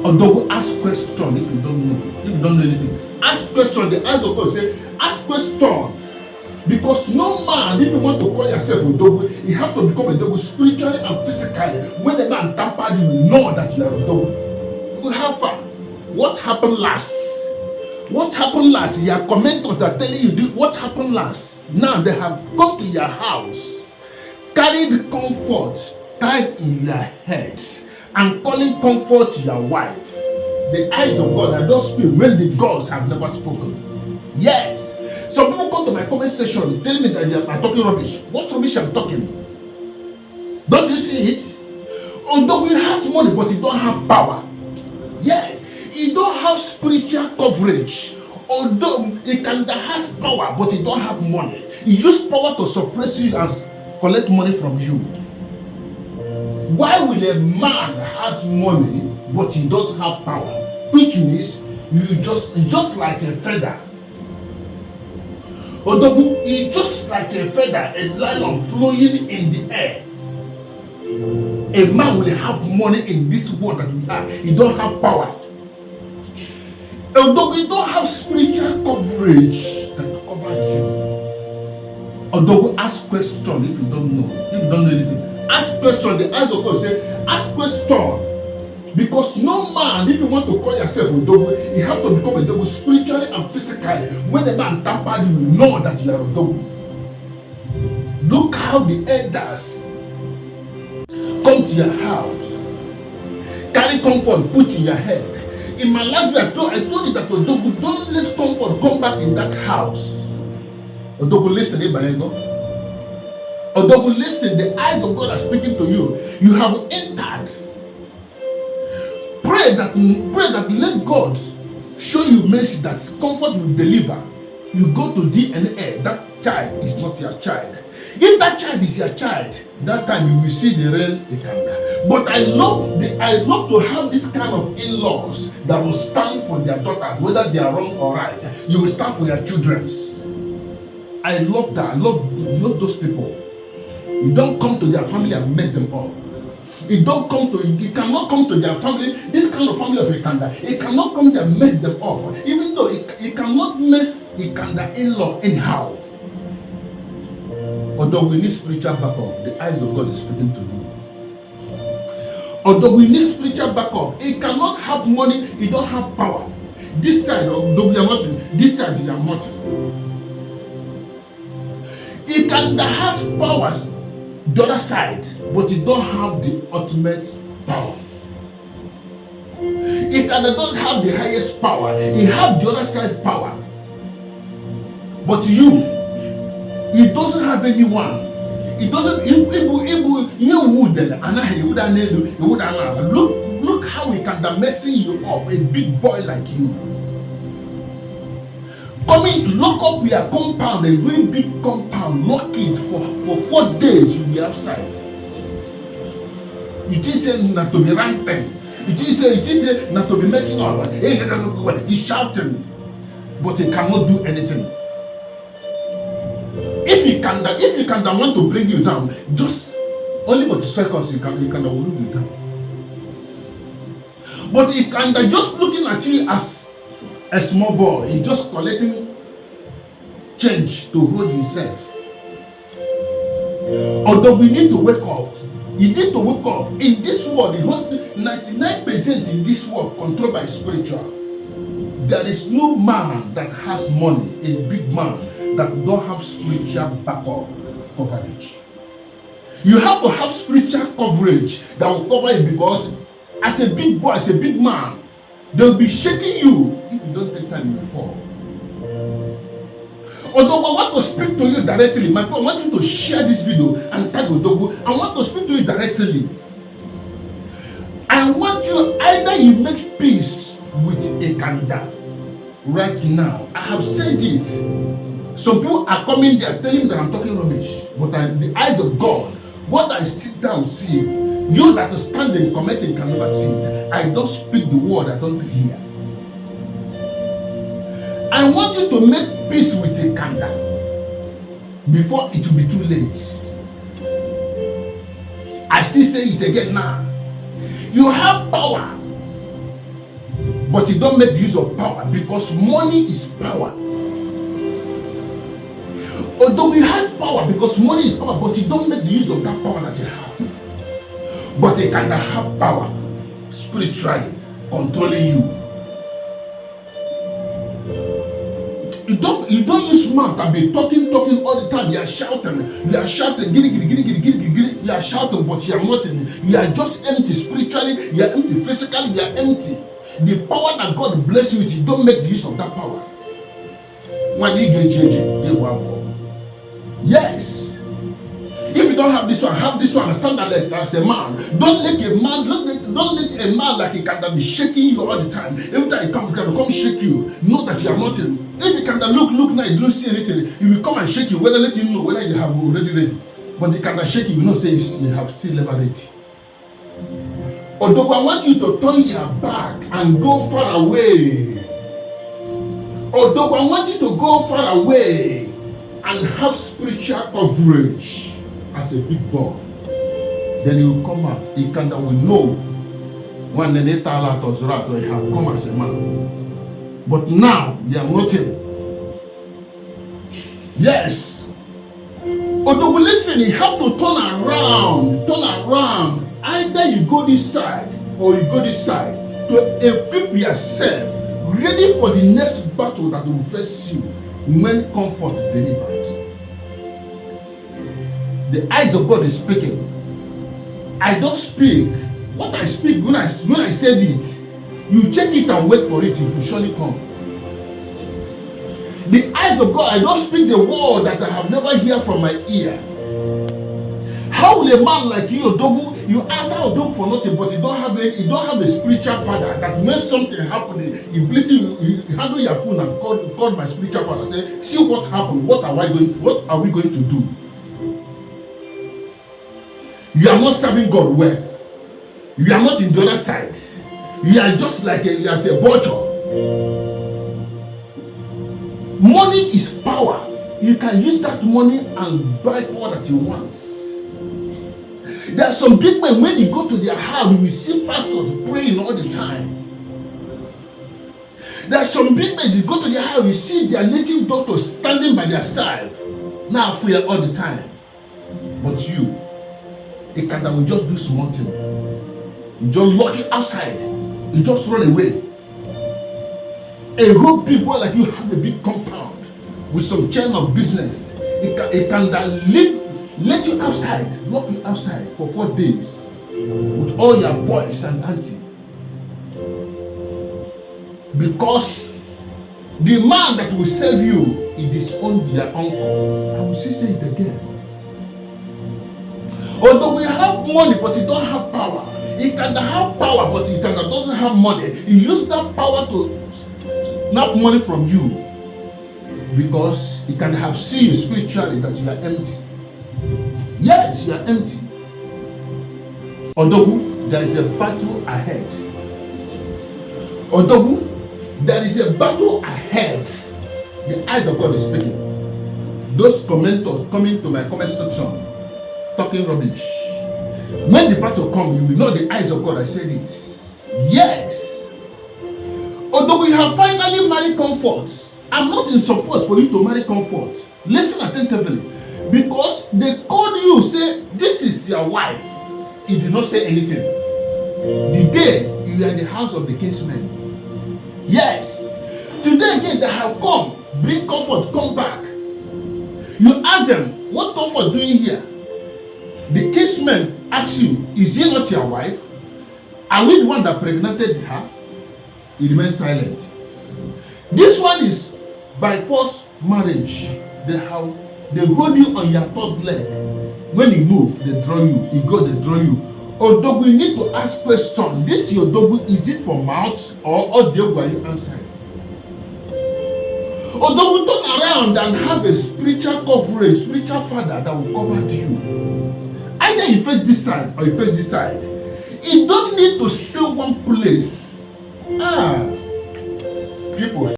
Odoguw, ask question if you don't know. If you don't know anything, ask question. The eyes of God say, ask question. Because no man, if you want to call yourself Odoguw, you have to become Odoguw spiritually and physically. When a man tampered, you will know that you are Odoguw. We have fun. What happened last? What happened last? Your commenters that telling you what happened last. Now they have come to your house, carried comfort tied in your head, and calling comfort to your wife. The eyes of God are those speak when the gods have never spoken. Yes. Some people come to my comment section tell me that I'm talking rubbish. What rubbish I'm talking? Don't you see it? Although he has money, but he don't have power. Yes, he don't have spiritual coverage. Although Nkanda has power, but he don't have money. He use power to suppress you and collect money from you. Why will a man has money, but he doesn't have power? Which means you just like a feather. Odoguw is just like a feather, a lion flowing in the air. A man will have money in this world that we have. He don't have power. Odoguw, you don't have spiritual coverage that covers you. Odoguw, ask question if you don't know. If you don't know anything, ask question. The eyes of God say, ask question. Because no man, if you want to call yourself Odoguw, you have to become Odoguw spiritually and physically. When a man tampered, you will know that you are Odoguw. Look how the elders come to your house, carry comfort, put in your head. In my life, I told you that Odoguw, don't let comfort come back in that house. Odoguw, listen, Ibanego. Odoguw, listen, the eyes of God are speaking to you. You have entered. Pray that let God show you mercy that comfort will deliver. You go to DNA, that child is not your child. If that child is your child, that time you will see the real Nkanda. But I love to have this kind of in-laws that will stand for their daughters, whether they are wrong or right. You will stand for your children's. I love that. I love those people. You don't come to their family and mess them up. You cannot come to their family, this kind of family of Nkanda. It cannot come there and mess them up. Even though it cannot mess Nkanda in-law anyhow. Although we need spiritual backup, the eyes of God is speaking to you. Although we need spiritual backup, it cannot have money, it don't have power. This side, although we are nothing, this side we are nothing. Nkanda has powers. The other side, but he don't have the ultimate power. Nkanda doesn't have the highest power. He has the other side power. But you, he doesn't have anyone. He doesn't. Look how he can messing you up. A big boy like you. Lock up your compound, a very big compound, lock it for 4 days, you'll be outside. You just say not to be right thing. You just say not to be messing up. He's shouting, but he cannot do anything. If you can want to bring you down, just only but seconds you can bring you down. But he can just looking at you as a small boy, he's just collecting change to hold himself. Although we need to wake up, you need to wake up. In this world, 99% in this world controlled by spiritual. There is no man that has money, a big man, that don't have spiritual backup coverage. You have to have spiritual coverage that will cover you, because as a big boy, as a big man, they'll be shaking you if you don't take time to fall. Although I want to speak to you directly, my people, I want you to share this video and tag Odoguw. I want to speak to you directly. I want you, either you make peace with Nkanda right now. I have said it. Some people are coming there telling me that I'm talking rubbish, but the eyes of God, what I sit down see, you that are standing commenting can never see it. I don't speak the word I don't hear. I want you to make peace with Nkanda before it will be too late. I still say it again now. You have power. but you don't make the use of power, because money is power. Although we have power, because money is power, but you don't make the use of that power that you have. But you can have power spiritually controlling you. You don't use mouth and be talking all the time. You are shouting, giddy, you are shouting, but you are not in. You are just empty spiritually, you are empty physically, you are empty. The power that God bless you with, you don't make the use of that power. When you get yes. If you don't have this one, have this one and stand there as a man. Don't let a man like Nkanda be shaking you all the time. Every time he comes, he can come shake you. Know that you are nothing. If you can look now, you don't see anything, he will come and shake you, whether let him know whether you have already ready. But he can shake you, will not say you have still never ready. Although I want you to turn your back and go far away. Although I want you to go far away and have spiritual coverage as a big boy, then he will come out. Nkanda will know when the Netala to Zora he have come as a man. But now you are nothing. Yes. Although listen, you have to turn around. Either you go this side or you go this side to equip yourself, ready for the next battle that will face you when comfort delivers. The eyes of God is speaking. I don't speak. What I speak, when I said it, you check it and wait for it will surely come. The eyes of God, I don't speak the word that I have never heard from my ear. How will a man like you, Odoguw, you answer Odoguw for nothing, but you don't have a spiritual father that when something happened, he handle your phone and called my spiritual father, say, see what happened, what are we going to do? You are not serving God well. You are not in the other side. You are just like you are a vulture. Money is power. You can use that money and buy power that you want. There are some big men, when you go to their house, you will see pastors praying all the time. There are some big men, you go to their house, you see their native doctors standing by their side, now free all the time. But you, Nkanda will just do small thing. You just lock it outside. You just run away. A road people like you have a big compound with some chain of business. It can let you outside, lock you outside for 4 days with all your boys and auntie. Because the man that will serve you, he disowned their uncle. I will still say it again. Although we have money, but you don't have power. He can have power, but he doesn't have money. He used that power to snap money from you, because he can have seen you spiritually that you are empty. Yes, you are empty. Odoguw, there is a battle ahead. Odoguw, there is a battle ahead. The eyes of God is speaking. Those commenters coming to my comment section talking rubbish, when the battle comes, you will know the eyes of God. I said it. Yes. Although we have finally married Comfort, I'm not in support for you to marry Comfort. Listen attentively. Because they called you, say, this is your wife. He did not say anything. The day you are in the house of the kinsmen. Yes. Today again, they have come. Bring Comfort, come back. You ask them, what Comfort doing here? The kinsmen ask you, is he not your wife? Are we the one that pregnanted her? He remains silent. This one is by force marriage. They hold you on your third leg. When you move, they draw you. You go, they draw you. Although we need to ask question. This your Odoguw, is it for mouth or audio? Are you answering? Although we turn around and have a spiritual coverage, spiritual father that will cover you. Either you face this side or you face this side. You don't need to stay one place. People.